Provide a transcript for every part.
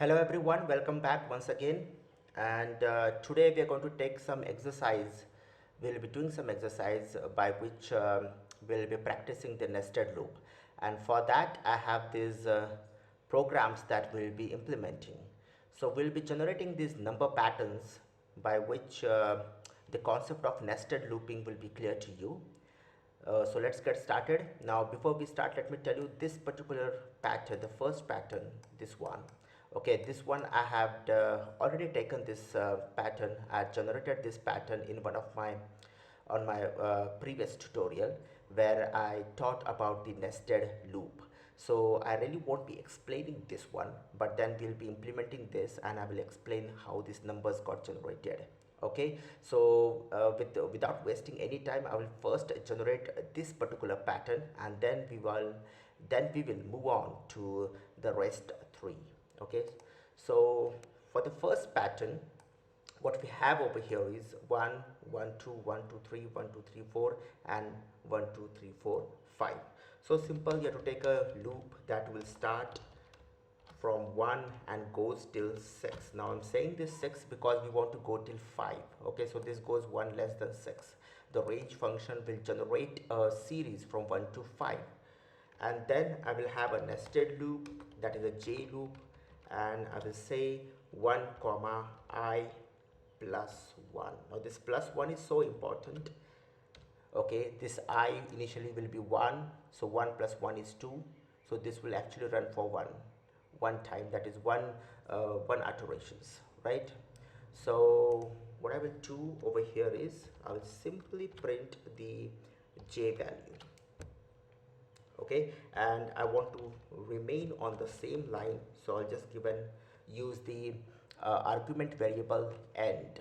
Hello everyone, welcome back once again. And today we are going to take some exercise. We'll be doing some exercise by which we'll be practicing the nested loop. And for that, I have these programs that we'll be implementing. So we'll be generating these number patterns by which the concept of nested looping will be clear to you. So let's get started. Now before we start, let me tell you this particular pattern, the first pattern, this one. Okay, this one I have already taken this pattern. I generated this pattern in one of my on my previous tutorial where I taught about the nested loop. So I really won't be explaining this one, but then we'll be implementing this and I will explain how these numbers got generated. Okay, so without wasting any time, I will first generate this particular pattern and then we will move on to the rest three. Okay, so for the first pattern, what we have over here is 1 1 2 1 2 3 1 2 3 4 and 1 2 3 4 5. So simple, you have to take a loop that will start from 1 and goes till 6. Now I'm saying this 6 because we want to go till 5. Okay, so this goes 1 less than 6. The range function will generate a series from 1 to 5, and then I will have a nested loop, that is a J loop, and I will say 1 comma I plus 1. Now this plus 1 is so important. Okay, this I initially will be 1, so 1 plus 1 is 2, so this will actually run for one time, that is one iterations, right? So what I will do over here is I will simply print the J value. Okay, and I want to remain on the same line, so I'll just use the argument variable end.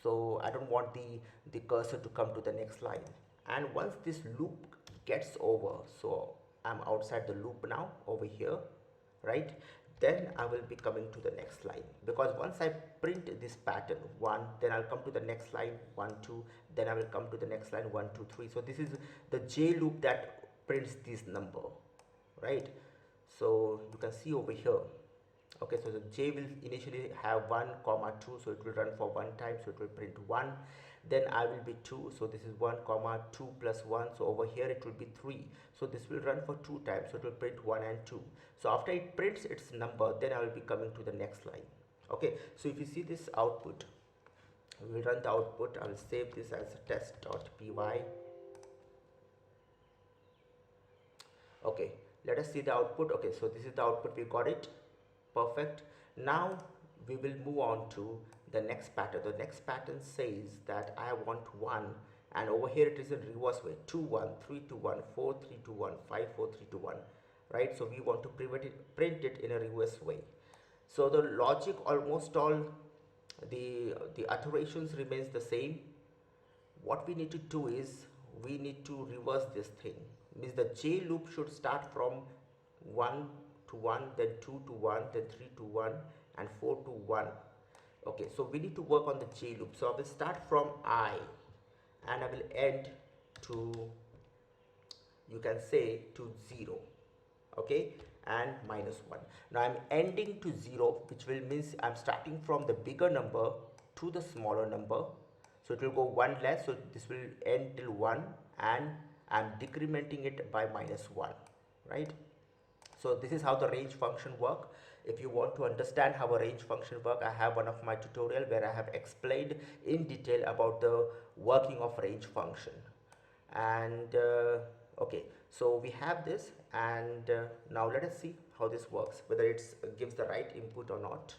So I don't want the cursor to come to the next line. And once this loop gets over, so I'm outside the loop now over here, right? Then I will be coming to the next line, because once I print this pattern 1, then I'll come to the next line 1 2, then I will come to the next line 1 2 3. So this is the J loop that prints this number, right? So you can see over here. Okay, so the J will initially have 1 comma 2, so it will run for one time, so it will print 1. Then I will be 2, so this is 1 comma 2 plus 1, so over here it will be 3, so this will run for 2 times, so it will print 1 and 2. So after it prints its number, then I will be coming to the next line. Okay, so if you see this output, we will run the output. I will save this as test.py. Okay, let us see the output. Okay, so this is the output, we got it. Perfect. Now we will move on to the next pattern. The next pattern says that I want 1, and over here it is in reverse way, 2 1 3 2 1 4 3 2 1 5 4 3 2 1, right? So we want to print it in a reverse way. So the logic, almost all the iterations remains the same. What we need to do is we need to reverse this thing. Means the J loop should start from 1 to 1, then 2 to 1, then 3 to 1, and 4 to 1. Okay, so we need to work on the J loop. So I will start from I, and I will end to, you can say, to 0. Okay, and minus 1. Now I'm ending to 0, which will means I'm starting from the bigger number to the smaller number. So it will go 1 less, so this will end till 1, and I'm decrementing it by minus 1, right? So this is how the range function work. If you want to understand how a range function work, I have one of my tutorial where I have explained in detail about the working of range function. And okay, so we have this, and now let us see how this works, whether it gives the right input or not.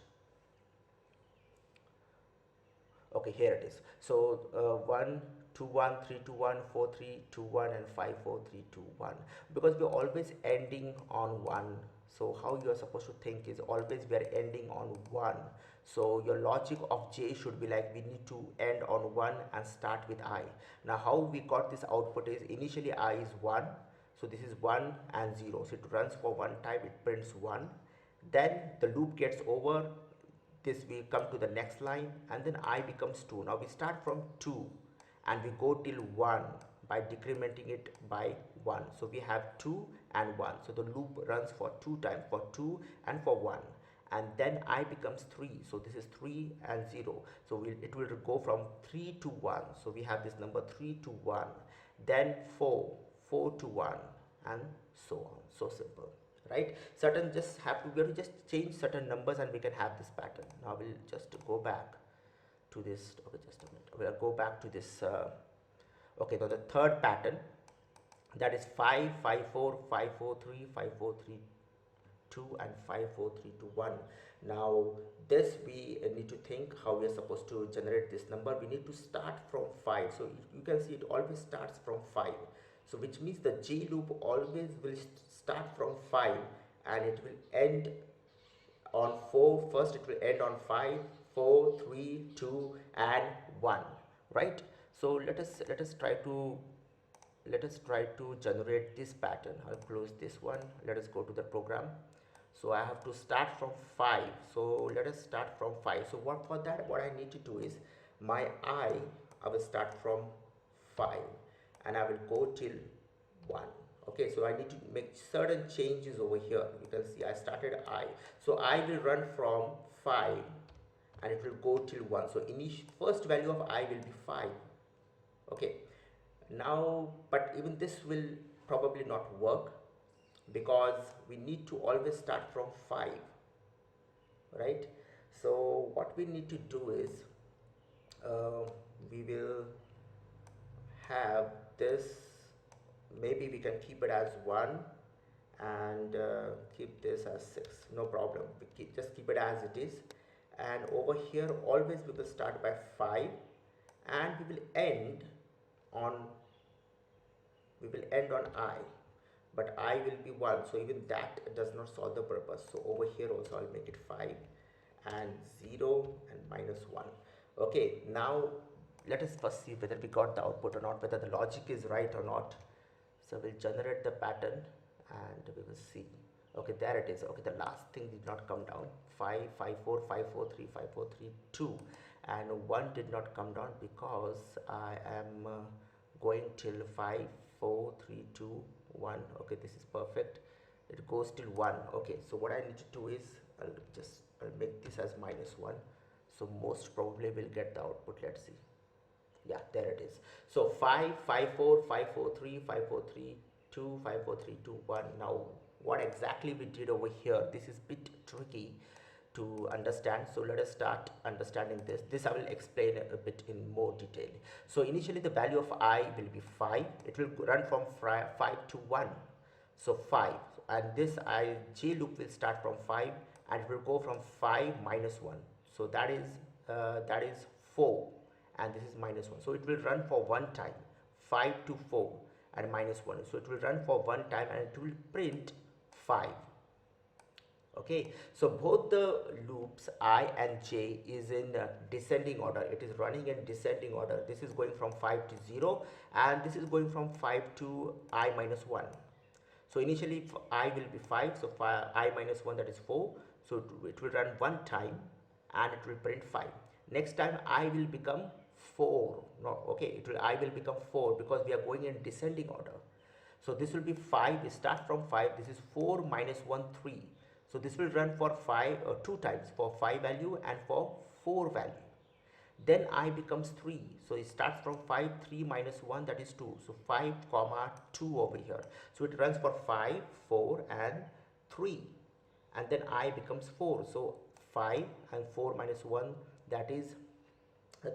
Okay, here it is. So 1 2 1 3 2 1 4 3 2 1 and 5 4 3 2 1, because we're always ending on 1. So how you are supposed to think is always we are ending on 1. So your logic of J should be like we need to end on 1 and start with I. Now how we got this output is initially I is 1, so this is 1 and 0, so it runs for one time, it prints 1. Then the loop gets over, this we come to the next line, and then I becomes 2. Now we start from 2 and we go till 1 by decrementing it by 1. So we have 2 and 1, so the loop runs for 2 times, for 2 and for 1, and then I becomes 3, so this is 3 and 0, so it will go from 3 to 1, so we have this number 3 to 1, then 4 to 1, and so on. So simple, right? Certain just have to, we have to just change certain numbers and we can have this pattern. Now we'll just go back to this. Okay, just a minute, we'll go back to this. Okay, now the third pattern, that is 5 5 4 5 4 3 5 4 3 2 and 5 4 3 2 1. Now this we need to think how we are supposed to generate this number. We need to start from 5, so you can see it always starts from 5, so which means the G loop always will start from 5 and it will end on 4. First it will end on 5 4 3 2 and 1, right? So let us try to generate this pattern. I'll close this one. Let us go to the program. So I have to start from 5, so let us start from 5. So what for that, what I need to do is my I will start from 5 and I will go till 1. Okay, so I need to make certain changes over here. You can see I started I, so I will run from 5 and it will go till 1. So initial first value of I will be 5. Okay, now but even this will probably not work, because we need to always start from 5, right? So what we need to do is we will have this, maybe we can keep it as 1 and keep this as 6, no problem. Just keep it as it is, and over here always we will start by 5 and we will end on I, but I will be 1, so even that does not solve the purpose. So over here also I'll make it 5 and 0 and -1. Okay, now let us first see whether we got the output or not, whether the logic is right or not. So we'll generate the pattern and we will see. Okay, there it is. Okay, the last thing did not come down. 5 5 4 5 4 3 5 4 3 2 and 1 did not come down because I am going till 5 4 3 2 1. Okay, this is perfect. It goes till 1. Okay, so what I need to do is I'll make this as -1, so most probably we'll get the output. Let's see. Yeah, there it is. So 5 5 4 5 4 3 5 4 3 2 5 4 3 2 1. Now what exactly we did over here, this is bit tricky to understand, so let us start understanding this. I will explain a bit in more detail. So initially the value of I will be 5. It will run from 5 to 1, so 5, and this J loop will start from 5 and it will go from 5 -1, so that is 4, and this is -1, so it will run for one time, 5 to 4 and -1, so it will run for one time and it will print 5. Okay, so both the loops I and J is in descending order. It is running in descending order. This is going from 5 to 0 and this is going from 5 to I -1. So initially I will be 5, so I -1, that is 4, so it will run one time and it will print 5. Next time I will become 4. No, okay, I will become 4 because we are going in descending order. So this will be 5, we start from 5, this is 4 -1 3. So this will run for 2 times, for 5 value and for 4 value. Then I becomes 3, so it starts from 5 3 -1, that is 2, so 5 comma 2 over here. So it runs for 5 4 and 3, and then I becomes 4, so 5 and 4 -1, that is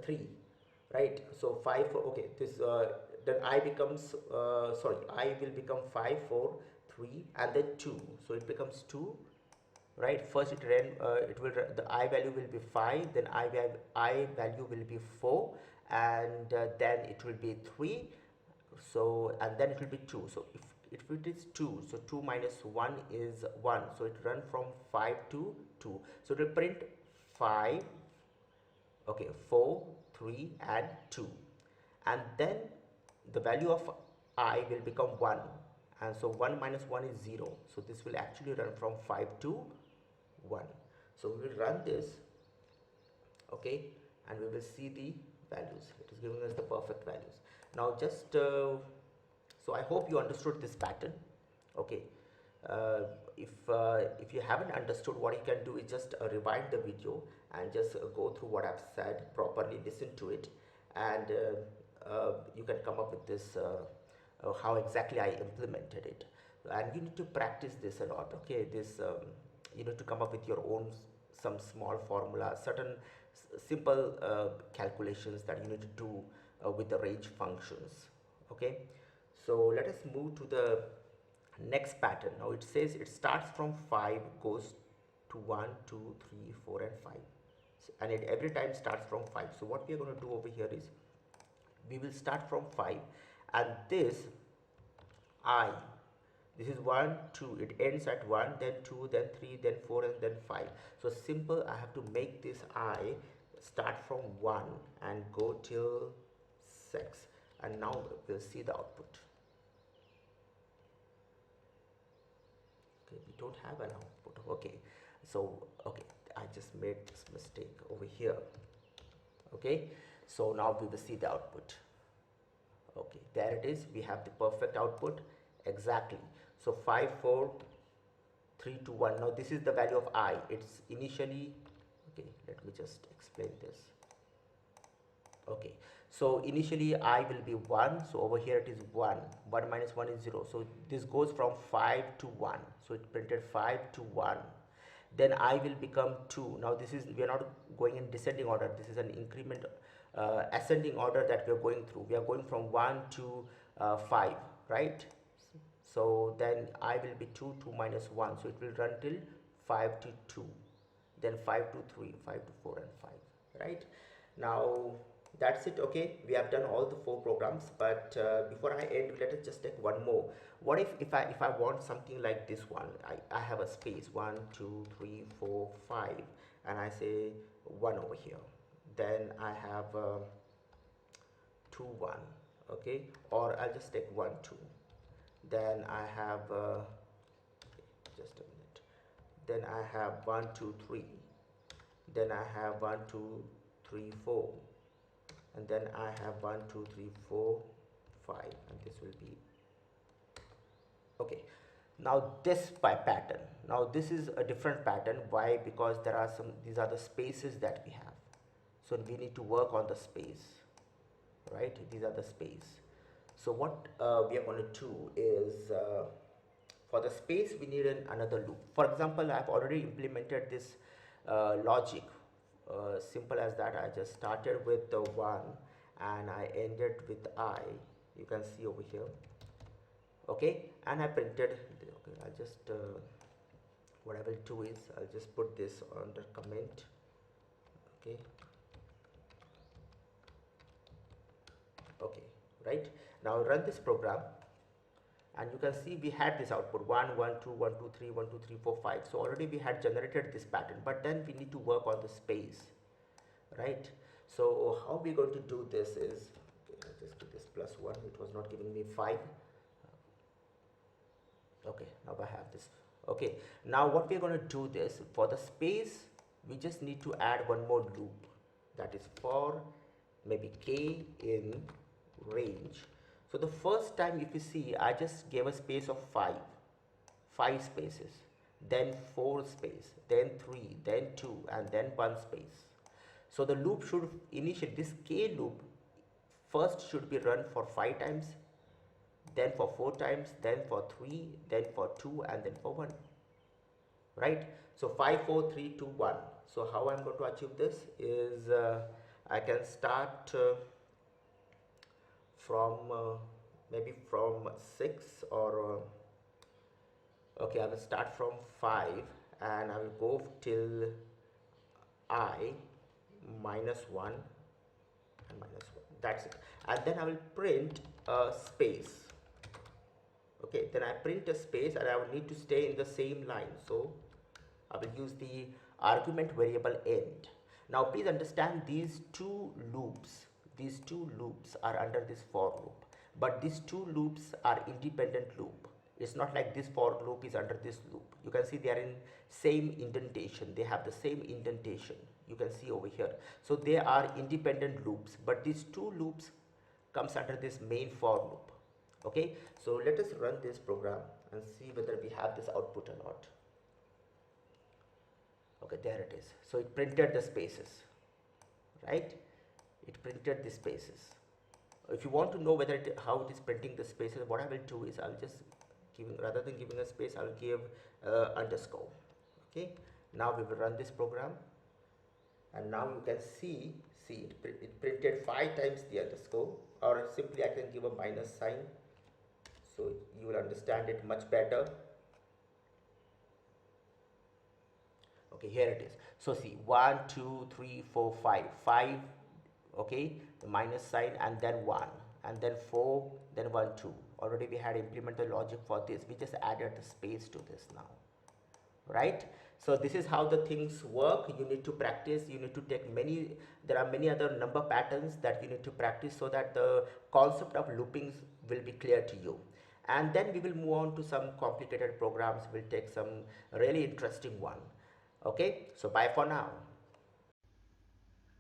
3, right? So 5 4, okay, this then I becomes I will become 5 4 3 and then 2, so it becomes 2, right? First the I value will be 5, then I value will be 4, and then it will be 3, so and then it will be 2. So if it is 2, so 2 -1 is 1, so it run from 5 to 2, so it will print 5, okay, 4 3 and 2, and then the value of I will become 1, and so 1 -1 is 0, so this will actually run from 5 to 1. So we will run this, okay, and we will see the values. It is giving us the perfect values. Now just so I hope you understood this pattern. Okay, uh, if you haven't understood, what you can do is just rewind the video and just go through what I've said properly, listen to it, and you can come up with this how exactly I implemented it. And you need to practice this a lot. Okay, this you need to come up with your own some small formula, certain simple calculations that you need to do with the range functions. Okay, so let us move to the next pattern. Now it says it starts from 5, goes to 1, 2, 3, 4 and 5. So, and it every time starts from 5. So what we are going to do over here is we will start from 5, and this I, this is 1 2, it ends at 1, then 2, then 3, then 4 and then 5. So simple, I have to make this I start from 1 and go till 6, and now we'll see the output. Okay, we don't have an output. Okay, so okay, I just made this mistake over here. Okay, so now we will see the output. Okay, there it is, we have the perfect output exactly. So 5 4 3 2 1. Now this is the value of I. It's initially, okay, let me just explain this. Okay, so initially I will be 1, so over here it is 1, 1 minus 1 is 0, so this goes from 5 to 1, so it printed 5 to 1. Then I will become 2. Now this is, we are not going in descending order, this is an increment ascending order that we are going through. We are going from 1 to 5, right? So then I will be 2, 2 minus 1, so it will run till 5 to 2, then 5 to 3, 5 to 4 and 5, right? Now that's it. Okay, we have done all the 4 programs, but before I end, let us just take one more. What if I want something like this one? I have a space 1 2 3 4 5, and I say 1 over here, then I have 2 1, okay, or I'll just take 1 2, then I have just a minute, then I have 1 2 3, then I have 1 2 3 4, and then I have 1 2 3 4 5, and this will be okay. Now this by pattern, now this is a different pattern. Why? Because there are some, these are the spaces that we have, so we need to work on the space, right? These are the space. So what we are going to do is for the space we need another loop. For example, I've already implemented this logic, simple as that. I just started with the 1 and I ended with I, you can see over here, okay, and I printed. Okay, I'll just what I will do is I'll just put this under comment. Okay, okay, right, now run this program, and you can see we had this output 1 1 2 1 2 3 1 2 3 4 5. So already we had generated this pattern, but then we need to work on the space, right? So how we going to do this is, okay, I'll just do this +1, it was not giving me 5. Okay, now I have this. Okay, now what we're going to do this for the space, we just need to add one more loop, that is for maybe k in range. So the first time, if you see, I just gave a space of 5 spaces, then 4 space, then 3, then 2, and then 1 space. So the loop should initially, this k loop first should be run for 5 times, then for 4 times, then for 3, then for 2, and then for 1, right? So 5 4 3 2 1. So how I'm going to achieve this is I can start from maybe from 6, or okay, I will start from 5 and I will go till I -1 and -1, that's it, and then I will print a space. Okay, then I print a space and I will need to stay in the same line, so I will use the argument variable end. Now please understand, these two loops are under this for loop, but these two loops are independent loop. It's not like this for loop is under this loop. You can see they are in same indentation, they have the same indentation, you can see over here. So they are independent loops, but these two loops comes under this main for loop. Okay, so let us run this program and see whether we have this output or not. Okay, there it is. So it printed the spaces, right? It printed the spaces. If you want to know whether how it is printing the spaces, what I will do is I'll just rather than giving a space, I will give underscore. Okay, now we will run this program, and now you can see it printed 5 times the underscore, or simply I can give a minus sign, so you will understand it much better. Okay, here it is. So see, 1 2 3 4 5, okay, the minus sign, and then 1, and then 4, then 1 2. Already we had implemented the logic for this. We just added the space to this now, right? So this is how the things work. You need to practice. You need to take there are many other number patterns that you need to practice, so that the concept of loopings will be clear to you. And then we will move on to some complicated programs. We'll take some really interesting one. Okay, so bye for now.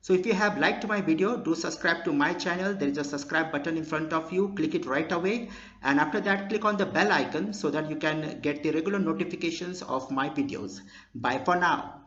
So if you have liked my video, do subscribe to my channel. There is a subscribe button in front of you. Click it right away, and after that click on the bell icon so that you can get the regular notifications of my videos. Bye for now.